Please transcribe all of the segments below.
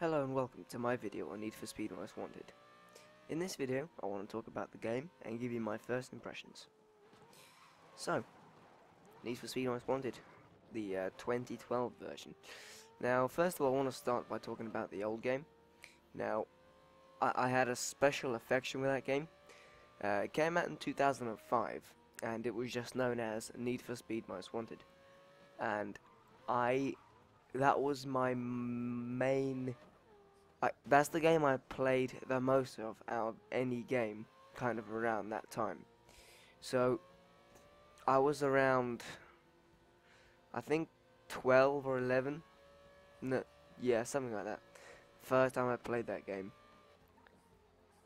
Hello and welcome to my video on Need for Speed Most Wanted. In this video, I want to talk about the game and give you my first impressions. So, Need for Speed Most Wanted, the 2012 version. Now, first of all, I want to start by talking about the old game. Now, I had a special affection with that game. It came out in 2005, and it was just known as Need for Speed Most Wanted. And that was my main... that's the game I played the most of out of any game, kind of around that time. So, I was around, I think, 12 or 11. No, yeah, something like that. First time I played that game.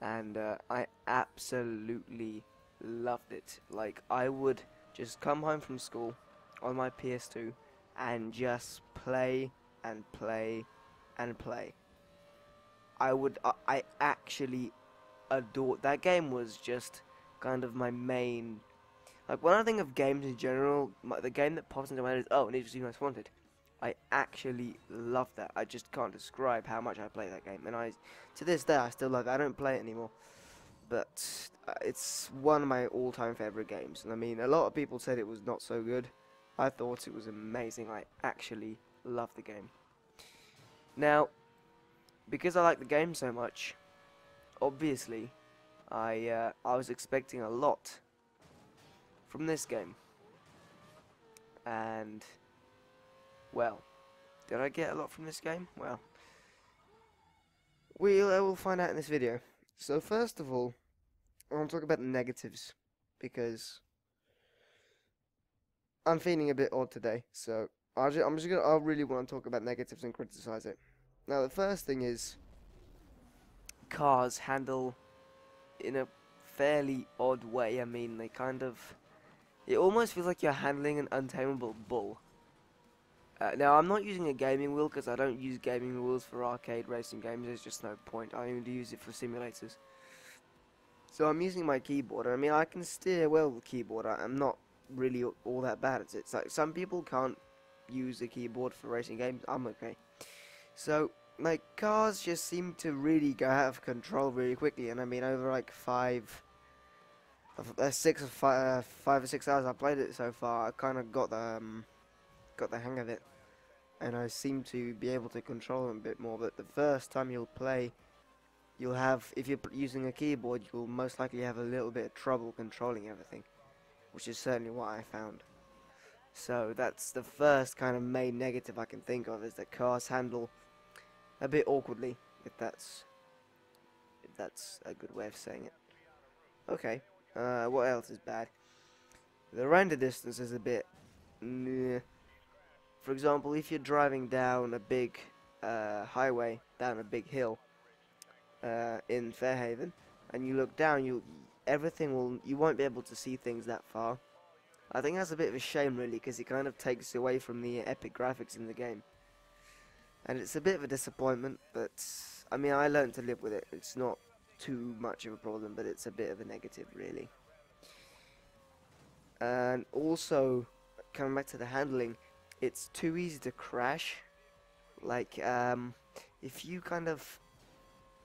And I absolutely loved it. Like, I would just come home from school on my PS2 and just play and play and play. I actually adored that game. Was just kind of my main, like, when I think of games in general, the game that pops into my head is, oh, Need for Speed Most Wanted. I actually love that. I just can't describe how much I play that game, and to this day, I still love it. I don't play it anymore, but it's one of my all-time favorite games. And I mean, a lot of people said it was not so good. I thought it was amazing. I actually love the game. Now, because I like the game so much, obviously, I was expecting a lot from this game. And, well, did I get a lot from this game? Well, we'll find out in this video. So first of all, I want to talk about the negatives, because I'm feeling a bit odd today. So I really want to talk about negatives and criticize it. Now, the first thing is, cars handle in a fairly odd way. I mean, it almost feels like you're handling an untamable bull. Now, I'm not using a gaming wheel, because I don't use gaming wheels for arcade racing games. There's just no point. I only use it for simulators. So I'm using my keyboard. I mean, I can steer well with the keyboard. I'm not really all that bad at it. It's like, some people can't use a keyboard for racing games. I'm okay. So, like, cars just seem to really go out of control really quickly, and I mean, over like 5 or 6 hours I played it so far, I kind of got the hang of it, and I seem to be able to control them a bit more. But the first time you'll play, you'll have, if you're using a keyboard, you'll most likely have a little bit of trouble controlling everything, which is certainly what I found. So that's the first kind of main negative I can think of, is that cars handle a bit awkwardly, if that's a good way of saying it. Okay, what else is bad? The render distance is a bit meh. For example, if you're driving down a big highway, down a big hill in Fairhaven, and you look down, you won't be able to see things that far. I think that's a bit of a shame, really, because it kind of takes away from the epic graphics in the game. And it's a bit of a disappointment, but I mean, I learned to live with it. It's not too much of a problem, but it's a bit of a negative, really. And also, coming back to the handling, it's too easy to crash. Like, if you kind of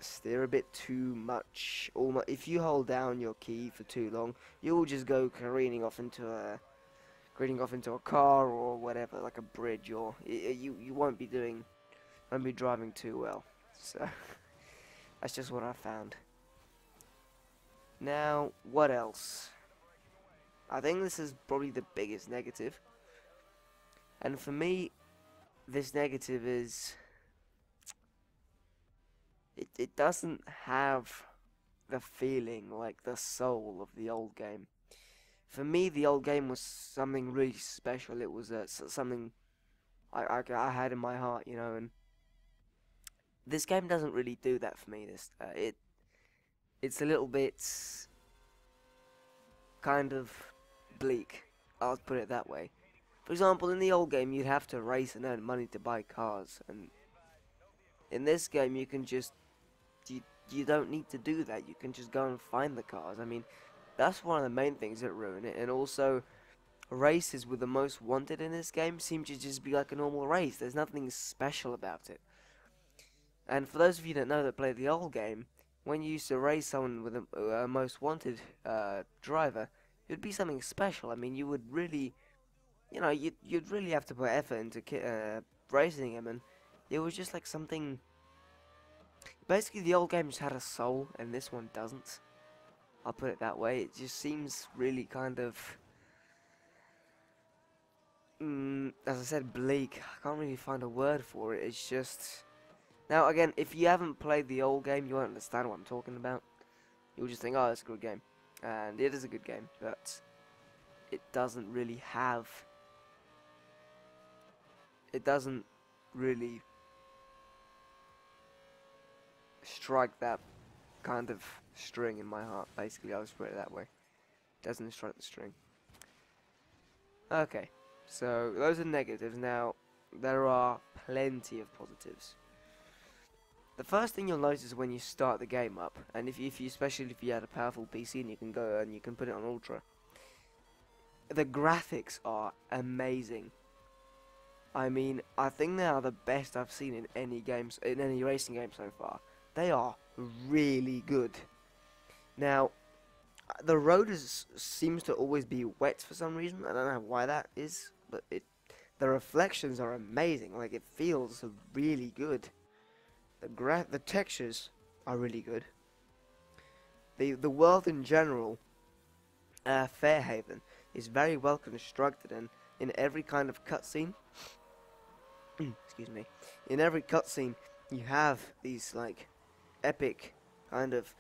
steer a bit too much, if you hold down your key for too long, you'll just go careening off into a car or whatever, like a bridge, or you won't be driving too well. So that's just what I found. Now, what else? I think this is probably the biggest negative, and for me, this negative is it doesn't have the feeling, like the soul of the old game. For me, the old game was something really special. It was something I had in my heart, you know, and this game doesn't really do that for me. It's a little bit kind of bleak, I'll put it that way. For example, in the old game, you'd have to race and earn money to buy cars, and in this game, you can just you don't need to do that. You can just go and find the cars. I mean, that's one of the main things that ruin it. And also, races with the most wanted in this game seem to just be like a normal race. There's nothing special about it. And for those of you that know that play the old game, when you used to race someone with a most wanted driver, it would be something special. I mean, you would really, you'd really have to put effort into racing him, and it was just like something. Basically, the old game just had a soul, and this one doesn't. I'll put it that way. It just seems really kind of, as I said, bleak. I can't really find a word for it. It's just. Now, again, if you haven't played the old game, you won't understand what I'm talking about. You'll just think, oh, it's a good game. And it is a good game, but it doesn't really have. It doesn't really strike that kind of string in my heart, basically. I'll just put it that way. It doesn't strike the string. Okay, so those are negatives. Now, there are plenty of positives. The first thing you'll notice when you start the game up, and if you especially if you had a powerful PC and you can go and you can put it on ultra, the graphics are amazing. I mean, I think they are the best I've seen in any racing game so far. They are really good. Now, the road seems to always be wet for some reason. I don't know why that is, but the reflections are amazing. Like, it feels really good. The textures are really good. The world in general, Fairhaven, is very well constructed, and in every kind of cutscene, excuse me, in every cutscene you have these like epic kind of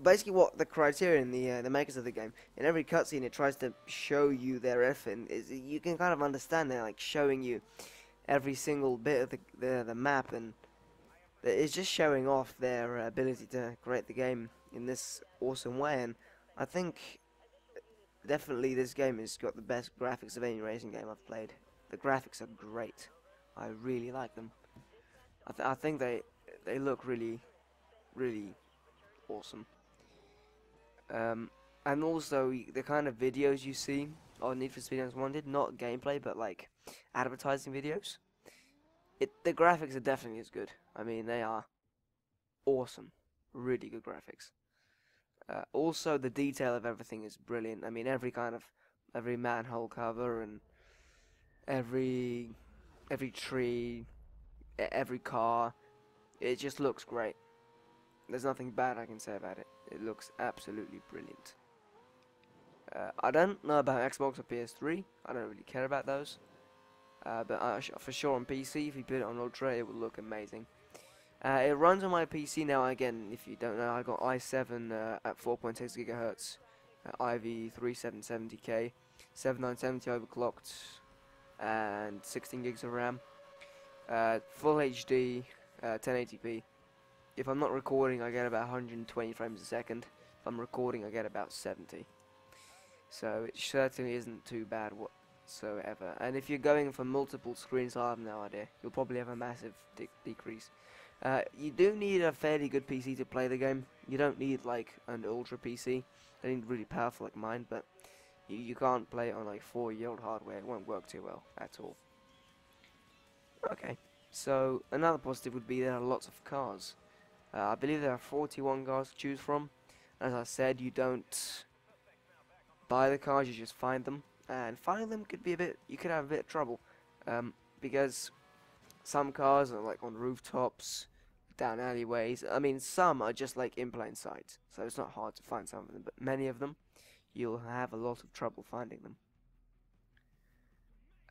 basically what the criterion, the makers of the game, in every cutscene it tries to show you their effort. You can kind of understand they're like showing you every single bit of the map, and it's just showing off their ability to create the game in this awesome way. And I think definitely this game has got the best graphics of any racing game I've played. The graphics are great. I really like them. I think they look really awesome. And also the kind of videos you see on Need for Speed Most Wanted, not gameplay but like advertising videos. The graphics are definitely as good. I mean, they are awesome. Really good graphics. Also, the detail of everything is brilliant. I mean, every manhole cover and every tree, every car, it just looks great. There's nothing bad I can say about it. It looks absolutely brilliant. I don't know about Xbox or PS3. I don't really care about those. But for sure on PC, if you put it on Ultra, it will look amazing. It runs on my PC now. Again, if you don't know, I got i7 at 4.6 GHz, IV 3770K, 7970 overclocked, and 16 gigs of RAM. Full HD, 1080p. If I'm not recording, I get about 120 frames a second. If I'm recording, I get about 70. So it certainly isn't too bad whatsoever. And if you're going for multiple screens, I have no idea. You'll probably have a massive decrease. You do need a fairly good PC to play the game. You don't need like an ultra PC. They need really powerful like mine, but you can't play it on like 4-year-old hardware. It won't work too well at all. Okay, so another positive would be there are lots of cars. I believe there are 41 cars to choose from. As I said, you don't buy the cars, you just find them. And finding them could be you could have a bit of trouble. Because some cars are like on rooftops, down alleyways. I mean, some are just like in plain sight. So it's not hard to find some of them. But many of them, you'll have a lot of trouble finding them.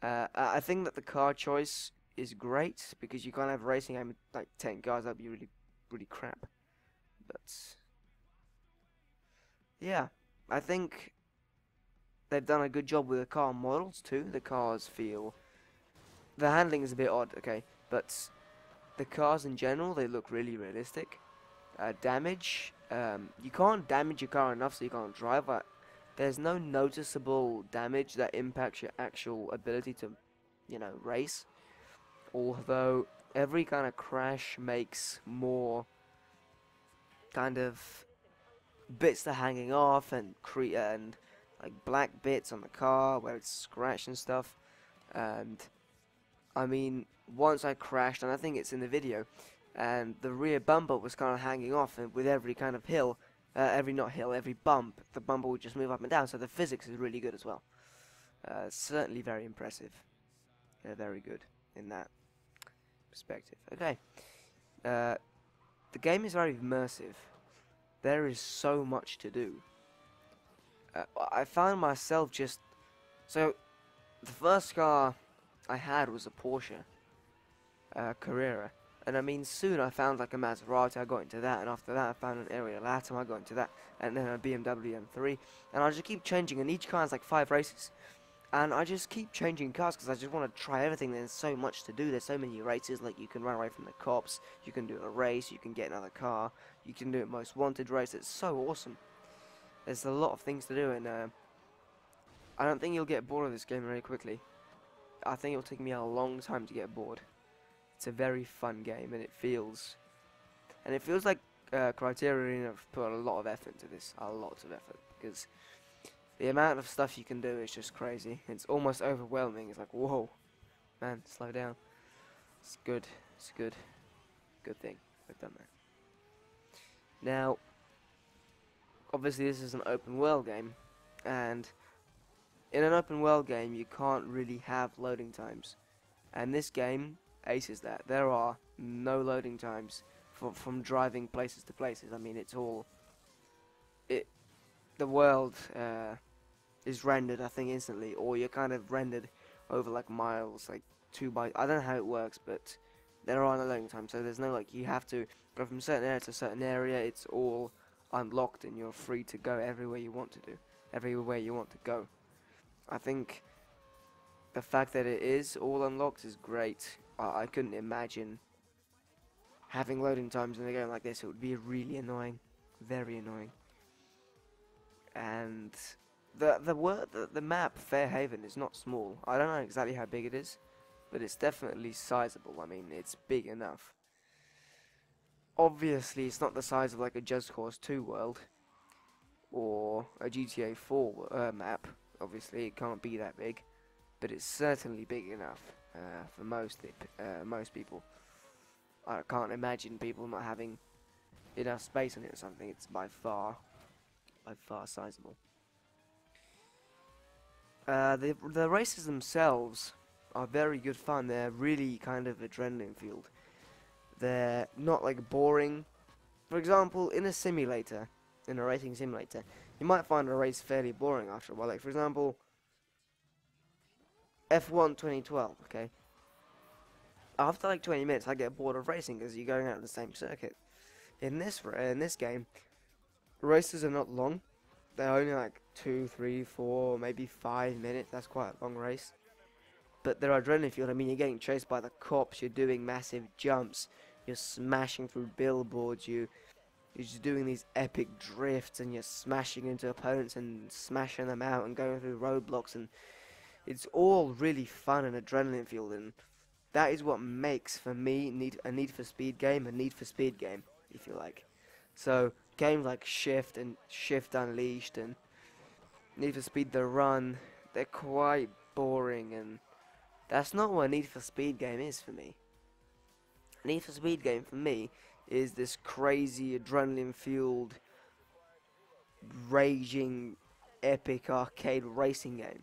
I think that the car choice is great, because you can't have a racing game with like 10 cars. That'd be really crap. But yeah, I think they've done a good job with the car models too. The cars feel, the handling is a bit odd, okay, but the cars in general, they look really realistic. Damage, you can't damage your car enough so you can't drive. There's no noticeable damage that impacts your actual ability to, race. Although every kind of crash makes more kind of bits that are hanging off and like black bits on the car where it's scratched and stuff. And I mean, once I crashed, and I think it's in the video, and the rear bumper was kind of hanging off, and with every kind of hill, every bump, the bumper would just move up and down. So the physics is really good as well. Certainly very impressive. Very good in that perspective. Okay. The game is very immersive. There is so much to do. I found myself just... So, the first car I had was a Porsche Carrera. And I mean, soon I found like a Maserati, I got into that. And after that I found an Area Latin, I got into that. And then a BMW M3. And I just keep changing, and each car has like 5 races. And I just keep changing cars because I just want to try everything. There's so much to do. There's so many races. Like, you can run away from the cops. You can do a race. You can get another car. You can do a most wanted race. It's so awesome. There's a lot of things to do, and I don't think you'll get bored of this game very quickly. I think it'll take me a long time to get bored. It's a very fun game, and it feels like Criterion have put a lot of effort into this. A lot of effort, because the amount of stuff you can do is just crazy. It's almost overwhelming. It's like, whoa, man, slow down. It's good. It's good. Good thing they've done that. Now, obviously this is an open world game, and in an open world game you can't really have loading times. And this game aces that. There are no loading times from driving places to places. I mean, it's all... The world... is rendered, I think, instantly, or you're kind of rendered over like miles, like 2 by... I don't know how it works, but there are no loading times, so there's no like you have to go from certain area to certain area. It's all unlocked, and you're free to go everywhere you want to do, everywhere you want to go. I think the fact that it is all unlocked is great. I couldn't imagine having loading times in a game like this. It would be really annoying, very annoying. And the map Fairhaven is not small. I don't know exactly how big it is, but it's definitely sizable. I mean, it's big enough. Obviously, it's not the size of like a Just Cause 2 world or a GTA 4 map. Obviously, it can't be that big, but it's certainly big enough for most people. I can't imagine people not having enough space on it or something. It's by far sizable. The races themselves are very good fun. They're really kind of adrenaline fueled. They're not like boring. For example, in a simulator, in a racing simulator, you might find a race fairly boring after a while. Like, for example, F1 2012, okay? After like 20 minutes, I get bored of racing because you're going out the same circuit. In this game, races are not long. They're only like 2, 3, 4, maybe 5 minutes. That's quite a long race. But they're adrenaline fueled. I mean, you're getting chased by the cops. You're doing massive jumps. You're smashing through billboards. You're just doing these epic drifts, and you're smashing into opponents and smashing them out and going through roadblocks. And it's all really fun and adrenaline fueled. And that is what makes, for me, a Need for Speed game a Need for Speed game, if you like. So games like Shift and Shift Unleashed and Need for Speed The Run, they're quite boring, and that's not what a Need for Speed game is for me. A Need for Speed game for me is this crazy adrenaline fueled, raging, epic arcade racing game.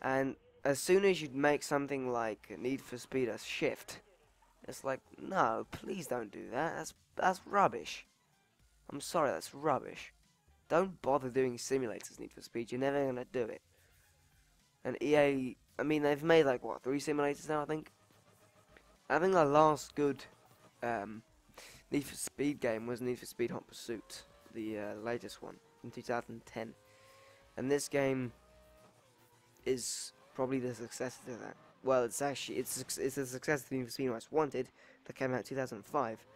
And as soon as you make something like Need for Speed a Shift, it's like, no, please don't do that. That's rubbish. I'm sorry, that's rubbish. Don't bother doing simulators Need for Speed. You're never gonna do it. And EA, I mean, they've made like what, 3 simulators now, I think. I think the last good Need for Speed game was Need for Speed Hot Pursuit, the latest one in 2010. And this game is probably the successor to that. Well, it's a successor to Need for Speed Most Wanted that came out in 2005.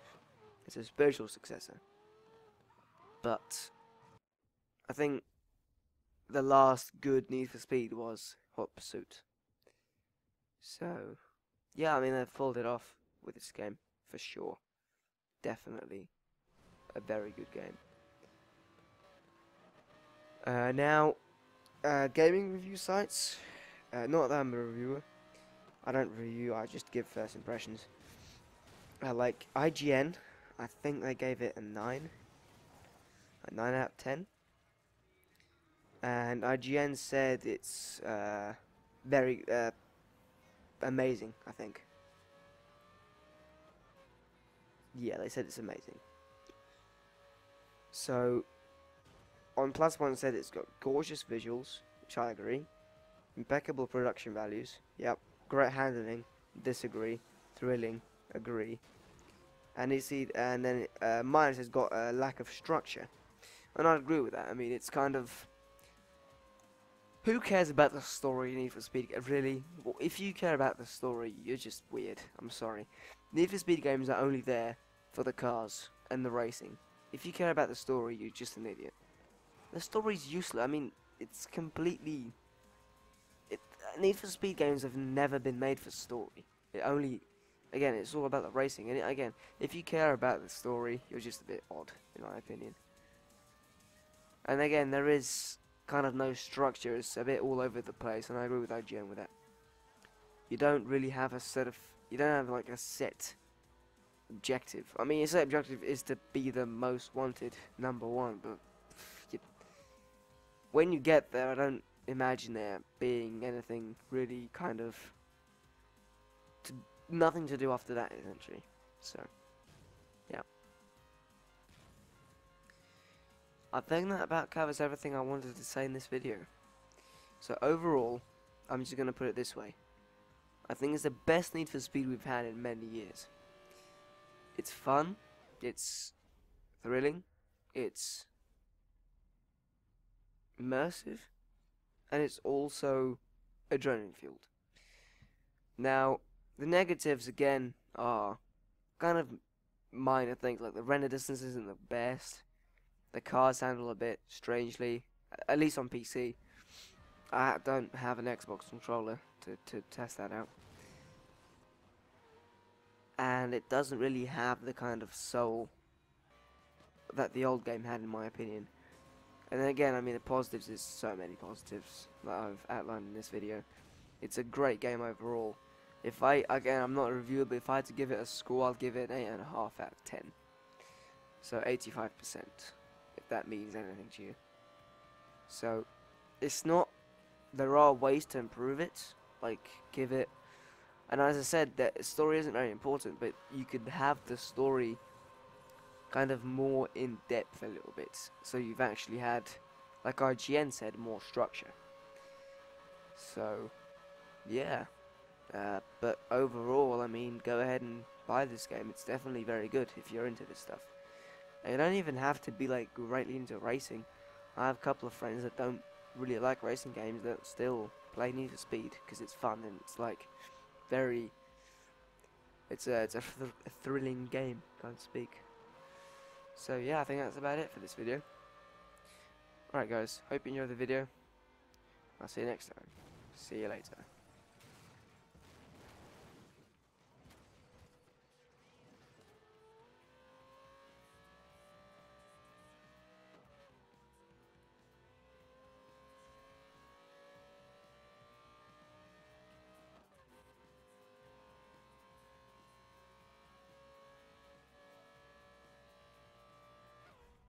It's a spiritual successor. But I think the last good Need for Speed was Hot Pursuit. So, yeah, I mean, they've pulled it off with this game, for sure. Definitely a very good game. Now, gaming review sites. Not that I'm a reviewer. I don't review, I just give first impressions. Like IGN, I think they gave it a 9 out of 10. And IGN said it's very amazing, I think. Yeah, they said it's amazing. So, on Plus One said it's got gorgeous visuals, which I agree. Impeccable production values, yep. Great handling, disagree. Thrilling, agree. And then Minus has got a lack of structure. And I agree with that. I mean, it's kind of... Who cares about the story in Need for Speed? Really? Well, if you care about the story, you're just weird. I'm sorry. Need for Speed games are only there for the cars and the racing. If you care about the story, you're just an idiot. The story's useless. I mean, it's completely... Need for Speed games have never been made for story. It only... Again, it's all about the racing. And again, if you care about the story, you're just a bit odd, in my opinion. And again, there is kind of no structure. It's a bit all over the place, and I agree with IGN with that. You don't really have a set of... You don't have, like, a set objective. I mean, your set objective is to be the most wanted #1, but... when you get there, I don't imagine there being anything really kind of... nothing to do after that, essentially. So, yeah. I think that about covers everything I wanted to say in this video. So overall, I'm just going to put it this way. I think it's the best Need for Speed we've had in many years. It's fun, it's thrilling, it's immersive, and it's also adrenaline fueled. Now, the negatives again are kind of minor things, like the render distance isn't the best. The cars handle a bit strangely, at least on PC. I don't have an Xbox controller to test that out. And it doesn't really have the kind of soul that the old game had, in my opinion. And then again, I mean, the positives, there's so many positives that I've outlined in this video. It's a great game overall. Again, I'm not a reviewer, but if I had to give it a score, I'll give it an 8.5 out of 10. So 85%, if that means anything to you. So, it's not... There are ways to improve it, like, give it... And as I said, the story isn't very important, but you could have the story kind of more in depth a little bit. So you've actually had, like IGN said, more structure. So, yeah. But overall, I mean, go ahead and buy this game. It's definitely very good if you're into this stuff. And you don't even have to be, like, greatly into racing. I have a couple of friends that don't really like racing games that still play Need for Speed because it's fun and it's, like... it's a thrilling game, can't speak. So yeah, I think that's about it for this video. Alright guys, hope you enjoyed the video. I'll see you next time. See you later.